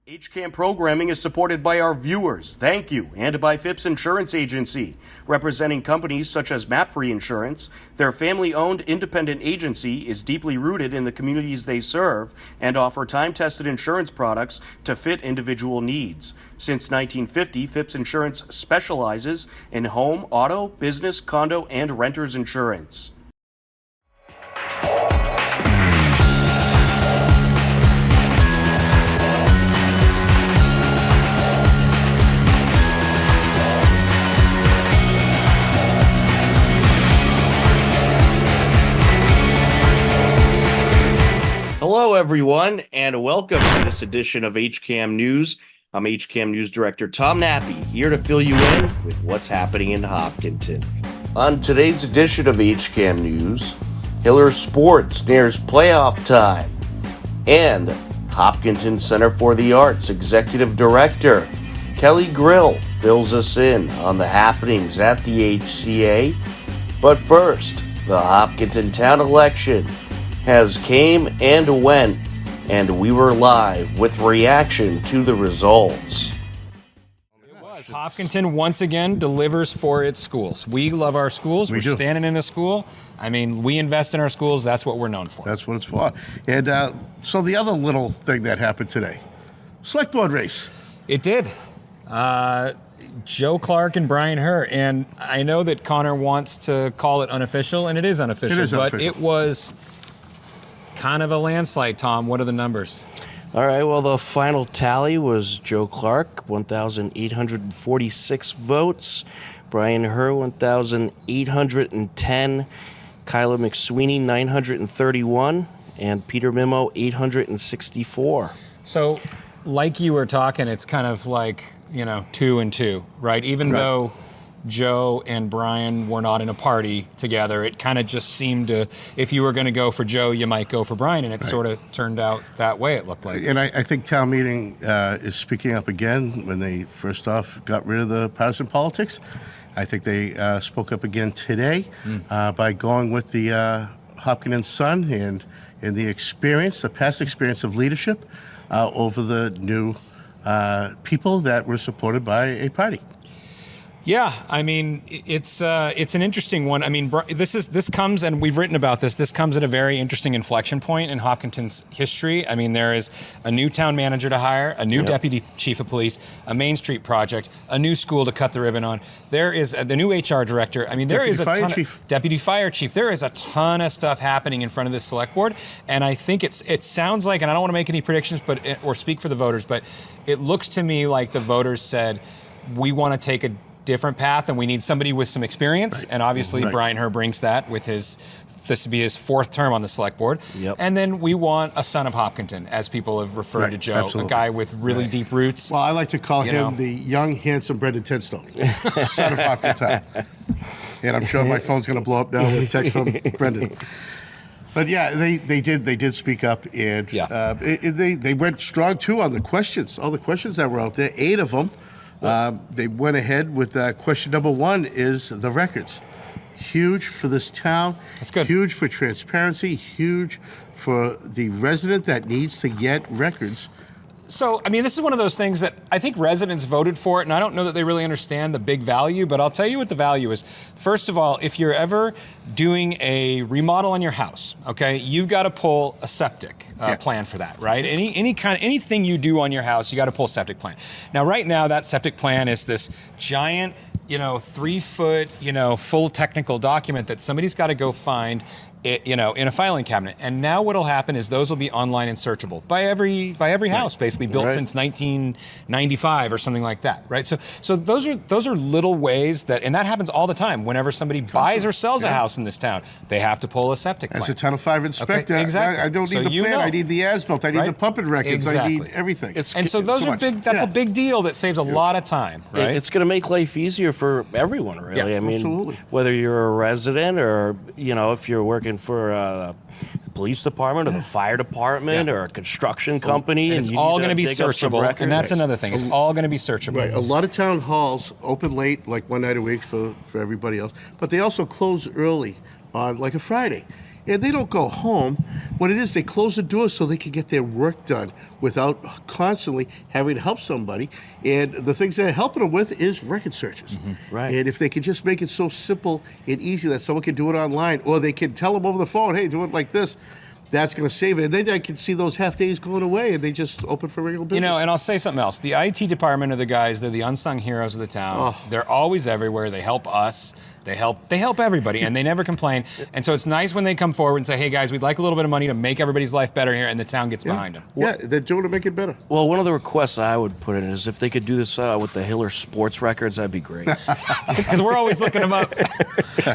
HCAM programming is supported by our viewers, thank you, and by Phipps Insurance Agency, representing companies such as MapFree Insurance. Their family-owned independent agency is deeply rooted in the communities they serve and offer time-tested insurance products to fit individual needs. Since 1950, Phipps Insurance specializes in home, auto, business, condo, and renters insurance. Hello, everyone, and welcome to this edition of HCAM News. I'm HCAM News Director Tom Nappy, here to fill you in with what's happening in Hopkinton. On today's edition of HCAM News, Hiller Sports nears playoff time, and Hopkinton Center for the Arts Executive Director Kelly Grill fills us in on the happenings at the HCA. But first, the Hopkinton Town Election has came and went, and we were live with reaction to the results. It was. Hopkinton once again delivers for its schools. We love our schools. We're standing in a school. I mean, we invest in our schools. That's what we're known for. That's what it's for. And so the other little thing that happened today, select board race. It did. Joe Clark and Brian Herr. And I know that Connor wants to call it unofficial, and it is unofficial. But it was kind of a landslide, Tom. What are the numbers? All right, well, the final tally was Joe Clark, 1,846 votes. Brian Herr, 1,810. Kyla McSweeney, 931. And Peter Mimo, 864. So, like you were talking, it's kind of like, 2 and 2, right? Even though Joe and Brian were not in a party together, it kind of just seemed to, if you were going to go for Joe, you might go for Brian, and it sort of turned out that way, it looked like. And I think town meeting is speaking up again when they first off got rid of the partisan politics. I think they spoke up again today by going with the Hopkinton Sun and the experience, the past experience of leadership over the new people that were supported by a party. Yeah, I mean, it's an interesting one. I mean, this comes, and we've written about this. This comes at a very interesting inflection point in Hopkinton's history. I mean, there is a new town manager to hire, a new deputy chief of police, a Main Street project, a new school to cut the ribbon on. There is the new HR director. I mean, there is a ton of deputy fire chief. There is a ton of stuff happening in front of this select board, and I think it sounds like, and I don't want to make any predictions, or speak for the voters, but it looks to me like the voters said, we want to take a different path, and we need somebody with some experience. And obviously Brian Herr brings that with this to be his fourth term on the select board. And then we want a son of Hopkinton, as people have referred to Joe, a guy with really deep roots. Well, I like to call him the young, handsome Brendan Tenstone, son of Hopkinton. And I'm sure my phone's going to blow up now with a text from Brendan. But yeah, they did speak up, and they went strong too on the questions. All the questions that were out there, 8 of them. They went ahead with question number 1 is the records. Huge for this town. That's good. Huge for transparency. Huge for the resident that needs to get records. So, I mean, this is one of those things that I think residents voted for it, and I don't know that they really understand the big value, but I'll tell you what the value is. First of all, if you're ever doing a remodel on your house, okay, you've got to pull a septic plan for that, right? Anything you do on your house, you got to pull a septic plan. Now, right now, that septic plan is this giant, 3-foot, full technical document that somebody's got to go find in a filing cabinet. And now what'll happen is those will be online and searchable by every house, basically built since 1995 or something like that, right? So those are little ways and that happens all the time. Whenever somebody buys or sells a house in this town, they have to pull a septic plan. As a Title V inspector, exactly. I don't need the plan. I need the as-built. I need the pumping records. Exactly. I need everything. And so those are big. That's a big deal that saves a lot of time, right? It's going to make life easier for everyone, really. I mean, whether you're a resident or if you're working for the police department or the fire department or a construction company. And it's all going to be searchable. And that's another thing. It's all going to be searchable. Right. A lot of town halls open late, like one night a week for everybody else. But they also close early on like a Friday. and they don't go home. What it is, they close the doors so they can get their work done without constantly having to help somebody. And the things they're helping them with is record searches. Right. And if they could just make it so simple and easy that someone can do it online, or they can tell them over the phone, hey, do it like this, that's going to save it. And then I can see those half days going away, and they just open for regular business. You know, and I'll say something else. The IT department are the guys, they're the unsung heroes of the town. Oh. They're always everywhere. They help us. They help everybody, and they never complain. And so it's nice when they come forward and say, hey, guys, we'd like a little bit of money to make everybody's life better here, and the town gets behind them. Yeah, they're doing to make it better. Well, one of the requests I would put in is if they could do this with the Hiller sports records, that'd be great. Because we're always looking them up. All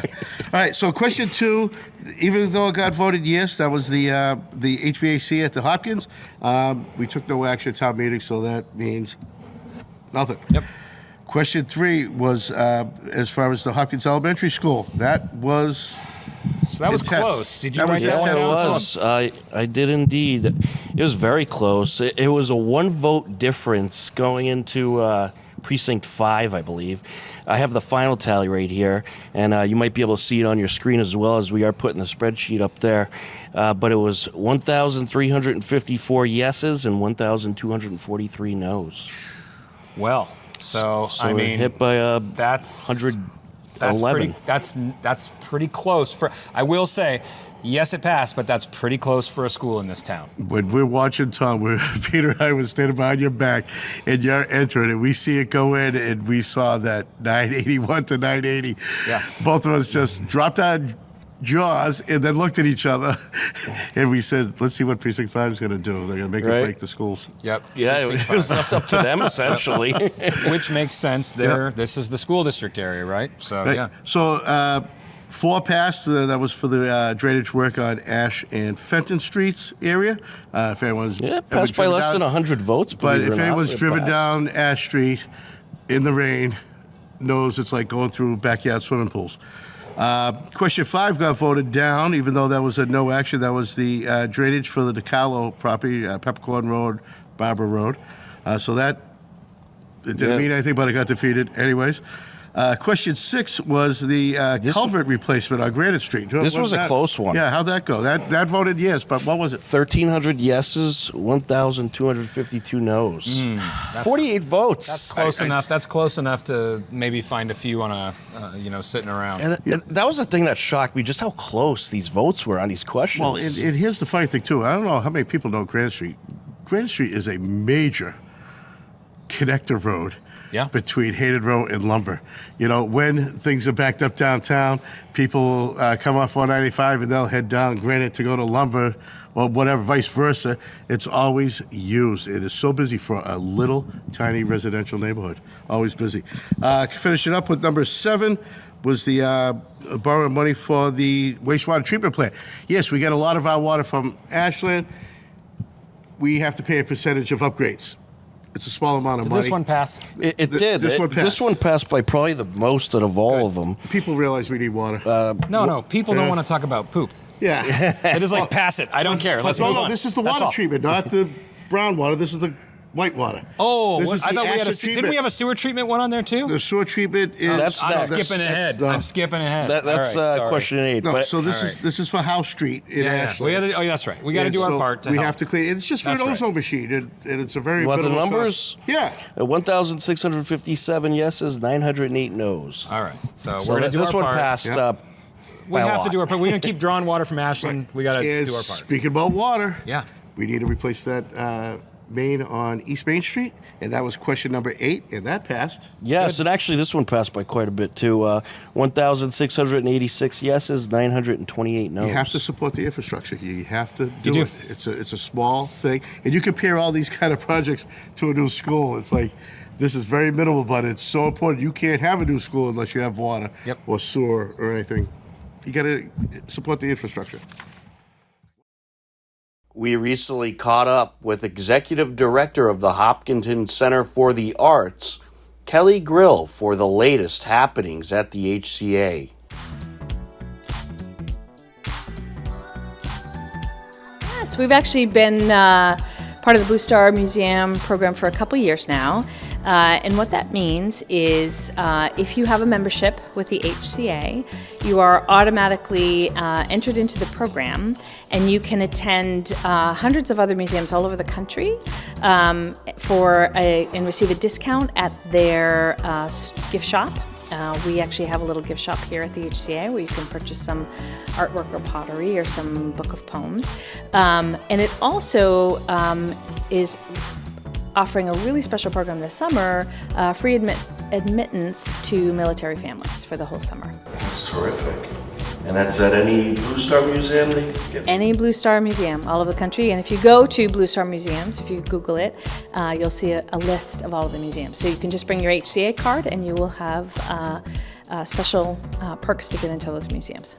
right, so question 2, even though it got voted yes, that was the HVAC at the Hopkins. We took no action at town meeting, so that means nothing. Yep. Question 3 was as far as the Hopkins Elementary School. That was So that was intense. close. Did you That write was that one intense. down? It was. I did indeed. It was very close. It was a 1 vote difference going into precinct 5, I believe. I have the final tally right here, and you might be able to see it on your screen as well, as we are putting the spreadsheet up there. But it was 1,354 yeses and 1,243 nos. Well, so I mean, hit by that's 111. That's pretty close for. I will say, yes, it passed, but that's pretty close for a school in this town. when we're watching Tom, Peter and I was standing behind your back, and you're entering, and we see it go in, and we saw that 981 to 980. Yeah. Both of us just dropped our jaws and then looked at each other, and we said, let's see what Precinct 5 is going to do. They're going to make Right. it break the schools. Yep. Yeah, it was left up to them, essentially. Which makes sense. This is the school district area, right? So Right. yeah. So 4 passed. That was for the drainage work on Ash and Fenton Streets area. If anyone's Yeah, ever passed by driven less down- than 100 votes. But believe it if or not, anyone's it driven passed. down Ash Street in the rain, knows it's like going through backyard swimming pools. Question 5 got voted down, even though that was a no action. That was the drainage for the DeCarlo property, Peppercorn Road, Barbara Road. So that it didn't Yeah. mean anything, but it got defeated anyways. Question 6 was the culvert replacement on Granite Street. This What was a that? close one. Yeah, how'd that go? That voted yes, but what was it? 1,300 yeses, 1,252 nos. 48 votes. That's close enough. That's close enough to maybe find a few on a sitting around. And that was the thing that shocked me, just how close these votes were on these questions. Well, and here's the funny thing, too. I don't know how many people know Granite Street. Granite Street is a major connector road Yeah. between Hayden Road and Lumber. You know, when things are backed up downtown, people come off 195 and they'll head down Granite to go to Lumber or whatever, vice versa. It's always used. It is so busy for a little tiny residential neighborhood. Always busy. Finishing up with number 7 was the borrowing money for the wastewater treatment plant. Yes, we get a lot of our water from Ashland. We have to pay a percentage of upgrades. It's a small amount of Did money. this one pass? it did. this one passed. This one passed by probably the most out of all of them. People realize we need water. No. People don't want to talk about poop. yeah. They just like pass it. I don't care. Let's no, move no, on. this is the That's water all. treatment, not the brown water. This is the white water. Oh, This is I the thought we had a. acid Didn't we have a sewer treatment one on there too? The sewer treatment is. That's I'm next. skipping ahead. no. I'm skipping ahead. That's All right, sorry. question 8. No, but so this is for House Street in Yeah, yeah. Ashland. We gotta, that's right. We got to And do our so part. we help. have to clean. It's just for That's an right. ozone machine, and it's a very. You want the minimal numbers? cost. Yeah. 1,657 yeses, 908 nos. All right. So, So we're gonna do this our one part. passed. Yep. We by a have to lot. do our part. We're gonna keep drawing water from Ashland. We got to And do our part. speaking about water, Yeah. we need to replace that main on East Main Street, and that was question number 8, and that passed. Yes, and actually this one passed by quite a bit too. 1,686 yeses, 928 nos. You have to support the infrastructure. You have to do do. it. It's a small thing, and you compare all these kind of projects to a new school. It's like this is very minimal, but it's so important. You can't have a new school unless you have water Yep. or sewer or anything. You got to support the infrastructure. We recently caught up with Executive Director of the Hopkinton Center for the Arts, Kelly Grill, for the latest happenings at the HCA. Yes, we've actually been part of the Blue Star Museum program for a couple years now. And what that means is if you have a membership with the HCA, you are automatically entered into the program, and you can attend hundreds of other museums all over the country and receive a discount at their gift shop. We actually have a little gift shop here at the HCA where you can purchase some artwork or pottery or some book of poems. And it also is offering a really special program this summer, free admittance to military families for the whole summer. That's terrific. And that's at any Blue Star Museum? Any Blue Star Museum all over the country. And if you go to Blue Star Museums, if you Google it, you'll see a list of all of the museums. So you can just bring your HCA card and you will have special perks to get into those museums.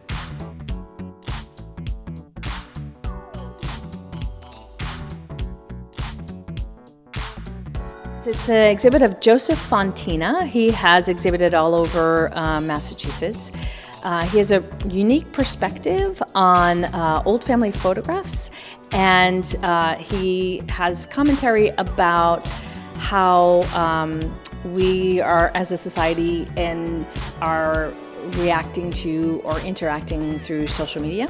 It's an exhibit of Joseph Fontina. He has exhibited all over Massachusetts. He has a unique perspective on old family photographs, and he has commentary about how we are, as a society, and are reacting to or interacting through social media.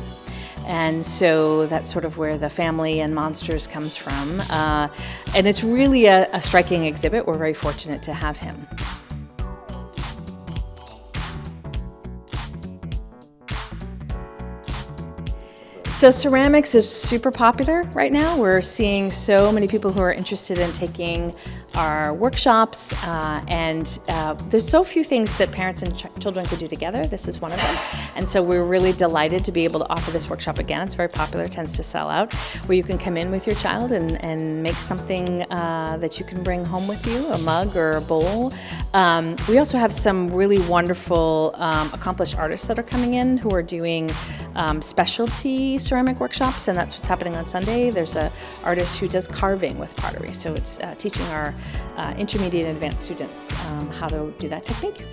And so that's sort of where the family and monsters comes from. And it's really a striking exhibit. We're very fortunate to have him. So ceramics is super popular right now. We're seeing so many people who are interested in taking our workshops, and there's so few things that parents and children could do together. This is one of them. And so we're really delighted to be able to offer this workshop again. It's very popular, tends to sell out, where you can come in with your child and make something that you can bring home with you, a mug or a bowl. We also have some really wonderful accomplished artists that are coming in who are doing specialty ceramic workshops, and that's what's happening on Sunday. There's an artist who does carving with pottery, so it's teaching our intermediate and advanced students how to do that technique.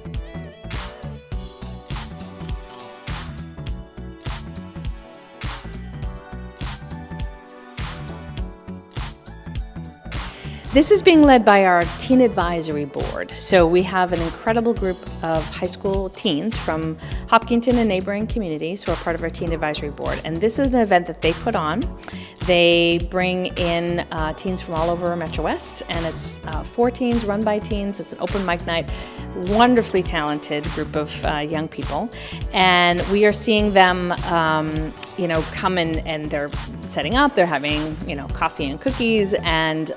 This is being led by our Teen Advisory Board. So we have an incredible group of high school teens from Hopkinton and neighboring communities who are part of our Teen Advisory Board. And this is an event that they put on. They bring in teens from all over Metro West, and it's for teens, run by teens. It's an open mic night. Wonderfully talented group of young people. And we are seeing them come in, and they're setting up, they're having, coffee and cookies and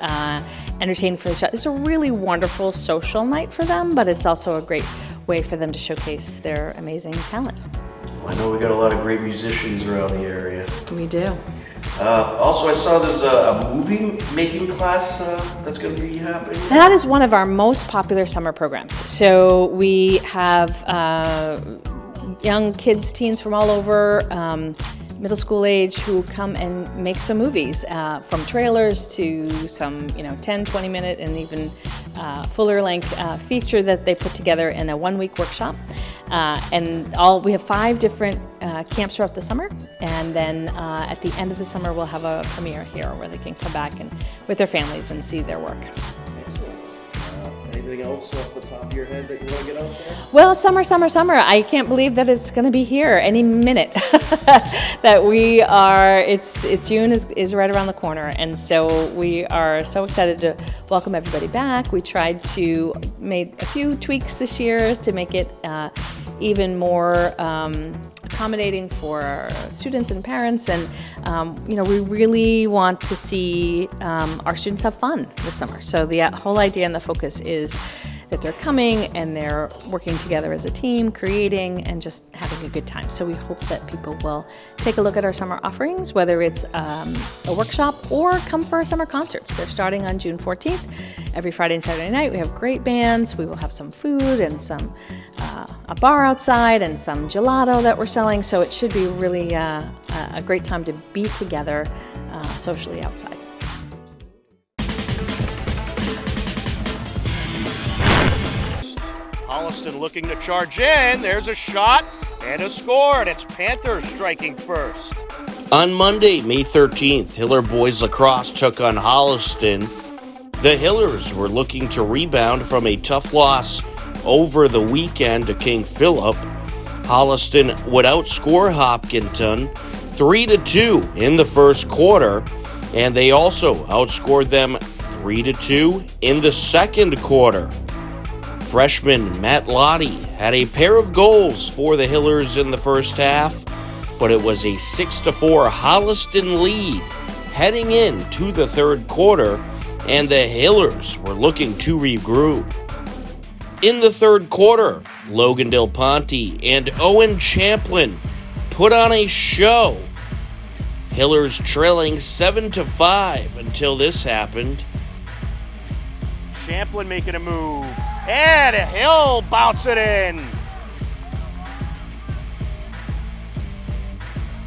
entertaining for the show. It's a really wonderful social night for them, but it's also a great way for them to showcase their amazing talent. I know we got a lot of great musicians around the area. We do. Also, I saw there's a movie making class that's going to be happening. That is one of our most popular summer programs. So we have young kids, teens from all over, middle school age, who come and make some movies, from trailers to some 10, 20 minute and even fuller length feature that they put together in a 1 week workshop. We have 5 different camps throughout the summer, and then at the end of the summer we'll have a premiere here where they can come back and with their families and see their work. Anything else off the top of your head that you want to get out there? Well, summer. I can't believe that it's going to be here any minute. That we are, June is right around the corner, and so we are so excited to welcome everybody back. We tried to make a few tweaks this year to make it even more accommodating for our students and parents, and we really want to see our students have fun this summer. So the whole idea and the focus is that they're coming and they're working together as a team, creating and just having a good time. So we hope that people will take a look at our summer offerings, whether it's a workshop or come for our summer concerts. They're starting on June 14th. Every Friday and Saturday night we have great bands. We will have some food and some a bar outside and some gelato that we're selling. So it should be really a great time to be together socially outside. Holliston looking to charge in. There's a shot and a score, and it's Panthers striking first. On Monday, May 13th, Hiller Boys Lacrosse took on Holliston. The Hillers were looking to rebound from a tough loss over the weekend to King Philip. Holliston would outscore Hopkinton 3-2 in the first quarter, and they also outscored them 3-2 in the second quarter. Freshman Matt Lottie had a pair of goals for the Hillers in the first half, but it was a 6-4 Holliston lead heading into the third quarter, and the Hillers were looking to regroup. In the third quarter, Logan Del Ponte and Owen Champlin put on a show. Hillers trailing 7-5 until this happened. Champlin making a move, and Hill bounce it in.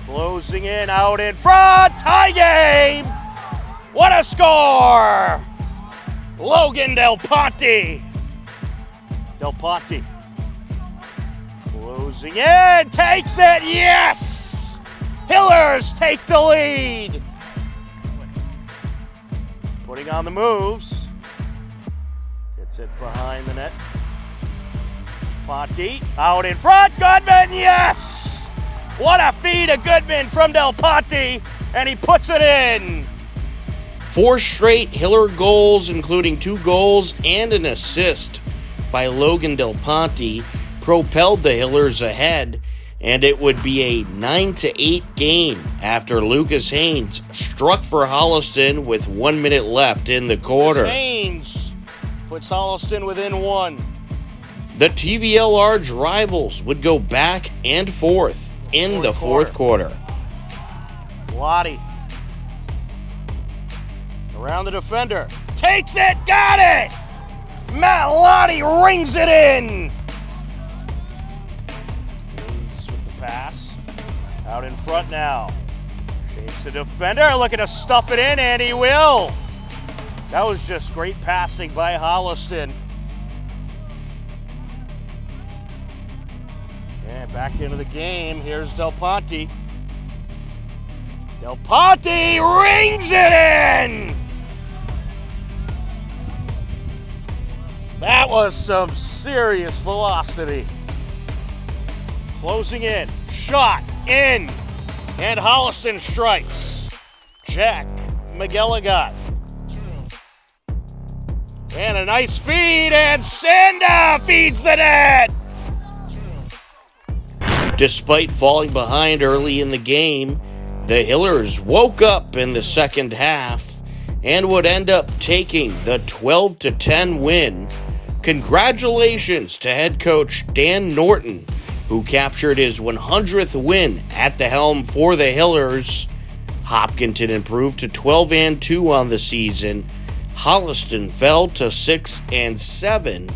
Closing in, out in front, tie game! What a score! Logan Del Ponte. Del Ponte closing in, takes it, yes! Hillers take the lead. Putting on the moves. Gets it behind the net. Ponte out in front, Goodman, yes! What a feed of Goodman from Del Ponte, and he puts it in. 4 straight Hiller goals, including 2 goals and an assist by Logan Del Ponte, propelled the Hillers ahead, and it would be a 9-8 game after Lucas Haynes struck for Holliston with 1 minute left in the quarter. Haynes puts Holliston within 1. The TVL large rivals would go back and forth in the fourth quarter. Lottie around the defender, takes it, got it! Matt Lottie rings it in. Haynes with the pass, out in front now. Shakes the defender, looking to stuff it in, and he will. That was just great passing by Holliston. And back into the game, here's Del Ponte. Del Ponte rings it in! That was some serious velocity. Closing in, shot, in, and Holliston strikes. Jack McGilligot. And a nice feed, and Sanda feeds the net! Despite falling behind early in the game, the Hillers woke up in the second half and would end up taking the 12-10 win. Congratulations to head coach Dan Norton, who captured his 100th win at the helm for the Hillers. Hopkinton improved to 12-2 on the season. Holliston fell to 6-7.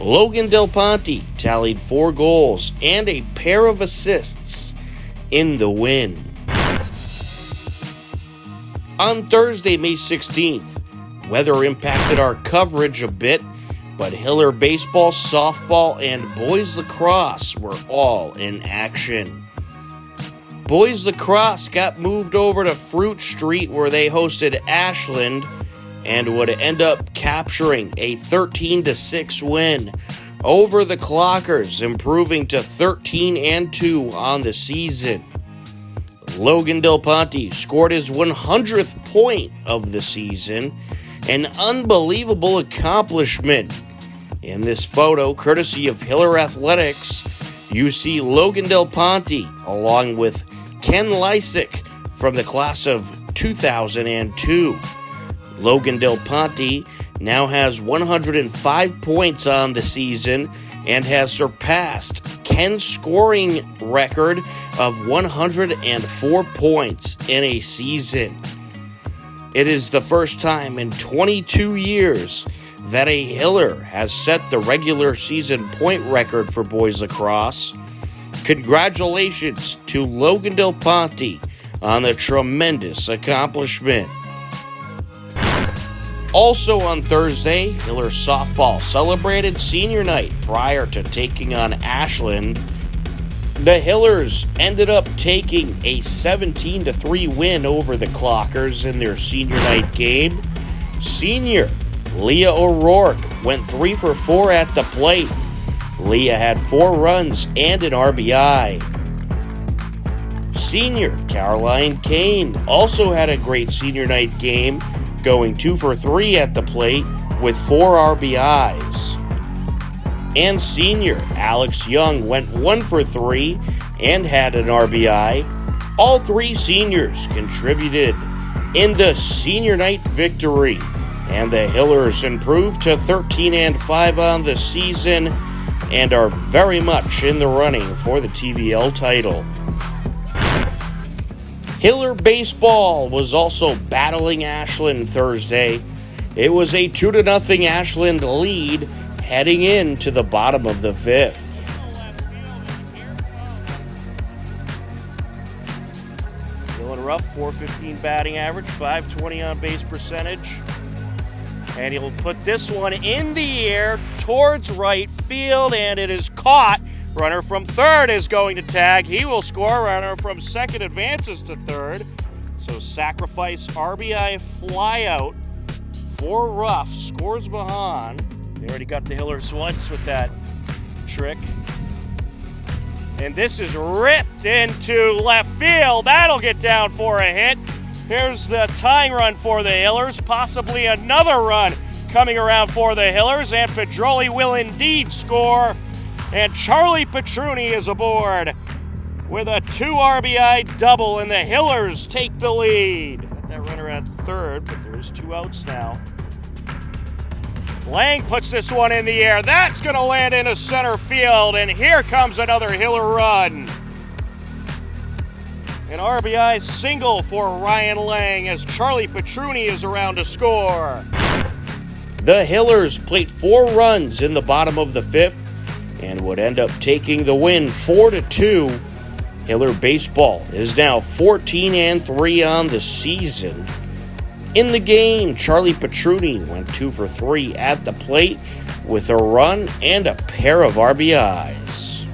Logan Del Ponte tallied 4 goals and a pair of assists in the win. On Thursday, May 16th, weather impacted our coverage a bit, but Hiller baseball, softball, and boys lacrosse were all in action. Boys lacrosse got moved over to Fruit Street, where they hosted Ashland and would end up capturing a 13-6 win over the Clockers, improving to 13-2 on the season. Logan Del Ponte scored his 100th point of the season, an unbelievable accomplishment. In this photo, courtesy of Hiller Athletics, you see Logan Del Ponte along with Ken Lysick from the class of 2002. Logan Del Ponte now has 105 points on the season and has surpassed Ken's scoring record of 104 points in a season. It is the first time in 22 years that a Hiller has set the regular season point record for boys lacrosse. Congratulations to Logan Del Ponte on the tremendous accomplishment. Also on Thursday, Hiller softball celebrated senior night prior to taking on Ashland. The Hillers ended up taking a 17-3 win over the Clockers in their senior night game. Senior Leah O'Rourke went 3 for 4 at the plate. Leah had 4 runs and an RBI. Senior Caroline Kane also had a great senior night game, going 2 for 3 at the plate with 4 RBIs. And senior Alex Young went 1 for 3 and had an RBI. All 3 seniors contributed in the senior night victory, and the Hillers improved to 13-5 on the season and are very much in the running for the TVL title. Hiller baseball was also battling Ashland Thursday. It was a 2-0 Ashland lead heading into the bottom of the 5th. Dylan Ruff, .415 batting average, .520 on base percentage. And he'll put this one in the air towards right field, and it is caught. Runner from third is going to tag. He will score. Runner from second advances to third. So sacrifice RBI flyout for Ruff. Scores behind. They already got the Hillers once with that trick. And this is ripped into left field. That'll get down for a hit. Here's the tying run for the Hillers. Possibly another run coming around for the Hillers. And Pedroli will indeed score. And Charlie Petruni is aboard with a 2 RBI double, and the Hillers take the lead. That runner at third, but there's 2 outs now. Lang puts this one in the air. That's going to land into center field, and here comes another Hiller run. An RBI single for Ryan Lang as Charlie Petruni is around to score. The Hillers played 4 runs in the bottom of the 5th and would end up taking the win 4-2. Hiller baseball is now 14-3 on the season. In the game, Charlie Petruni went 2 for 3 at the plate with a run and a pair of RBIs.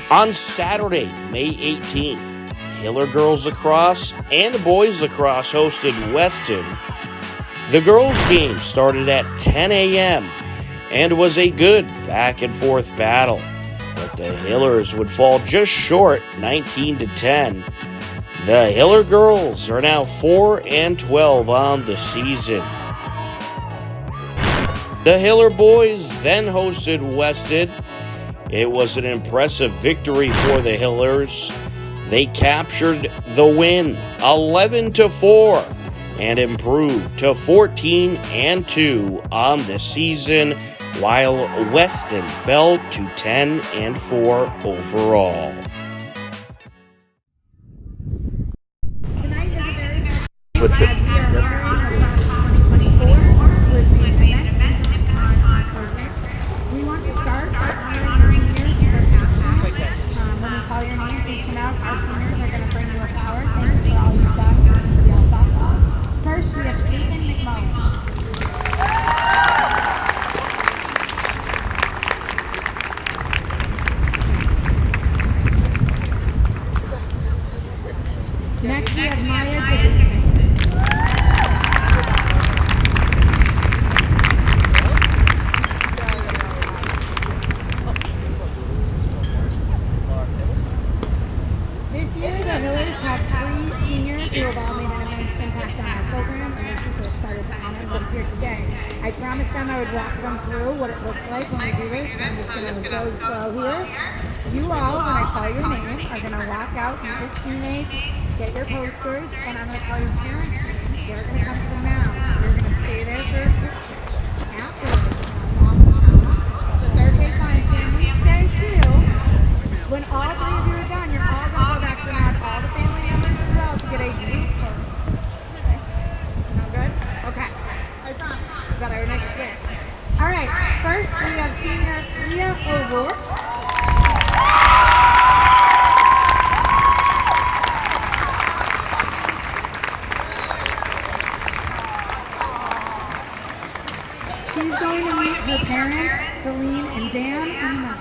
On Saturday, May 18th, Hiller girls lacrosse and boys lacrosse hosted Weston. The girls' game started at 10 a.m. and was a good back-and-forth battle, but the Hillers would fall just short 19-10. The Hiller girls are now 4-12 on the season. The Hiller boys then hosted Weston. It was an impressive victory for the Hillers. They captured the win 11-4 and improved to 14-2 on the season, while Weston fell to 10-4 overall. We want to start honoring our seniors. When we call your name, please come out. Our seniors are going to bring you a flower. Thank you for all you've done for TVL softball. First, we have Ethan McMullen. Next, we have Maya Davidson. This year, the Hillers have 3 seniors who have all made an immense impact on our program, and we're super excited to honor them here today. I promised them I would walk them through what it looks like when we do this. I'm just going to go slow here. You all, when I call your name, are going to walk out, meet your teammates, get your posters, and I'm going to call your parents. They're going to come to the mound. You're going to stay there for afterwards. Thursday time, family stay too. When all 3 of you are done, you're all going to go back to the mound. All the family members as well to get a group photo. No good? Okay. I promise. We got our next thing. All right. First, we have senior Leah O'Rourke. She's going to meet her parents, Celine and Dan, in the mound.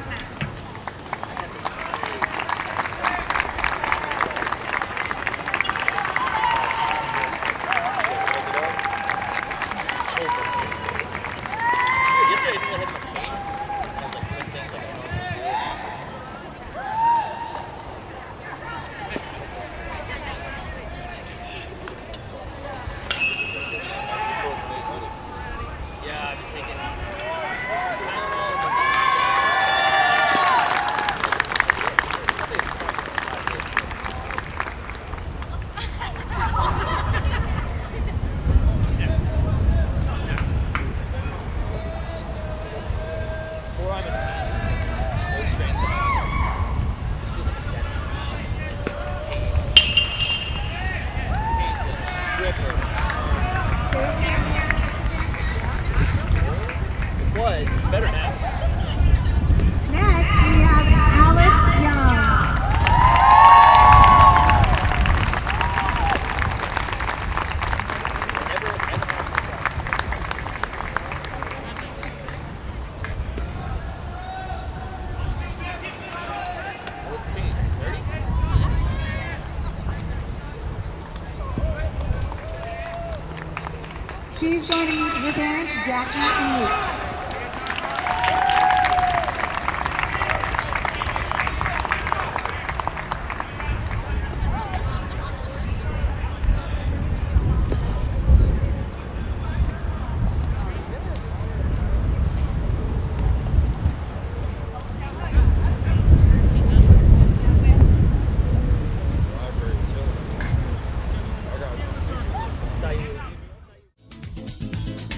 Please join me in your parents, Jackie and Luke.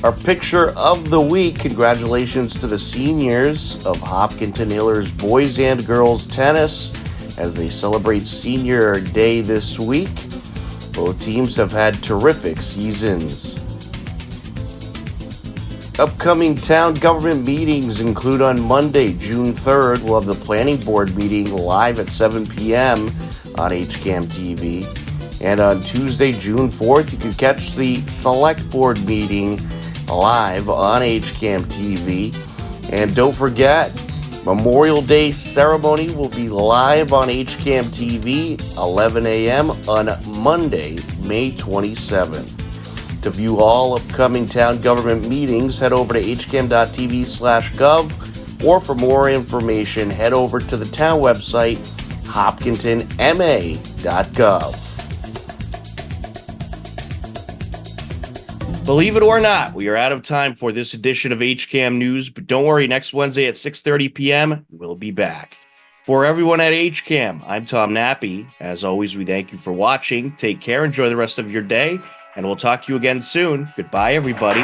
Our picture of the week, congratulations to the seniors of Hopkinton Hillers boys and girls tennis as they celebrate Senior Day this week. Both teams have had terrific seasons. Upcoming town government meetings include on Monday, June 3rd, we'll have the planning board meeting live at 7 p.m. on HCAM-TV. And on Tuesday, June 4th, you can catch the select board meeting live on HCAM-TV. And don't forget, Memorial Day ceremony will be live on HCAM-TV, 11 a.m. on Monday, May 27th. To view all upcoming town government meetings, head over to hcam.tv/gov, or for more information, head over to the town website, hopkintonma.gov. Believe it or not, we are out of time for this edition of HCAM News, but don't worry, next Wednesday at 6:30 p.m., we'll be back. For everyone at HCAM, I'm Tom Nappy. As always, we thank you for watching. Take care, enjoy the rest of your day, and we'll talk to you again soon. Goodbye, everybody.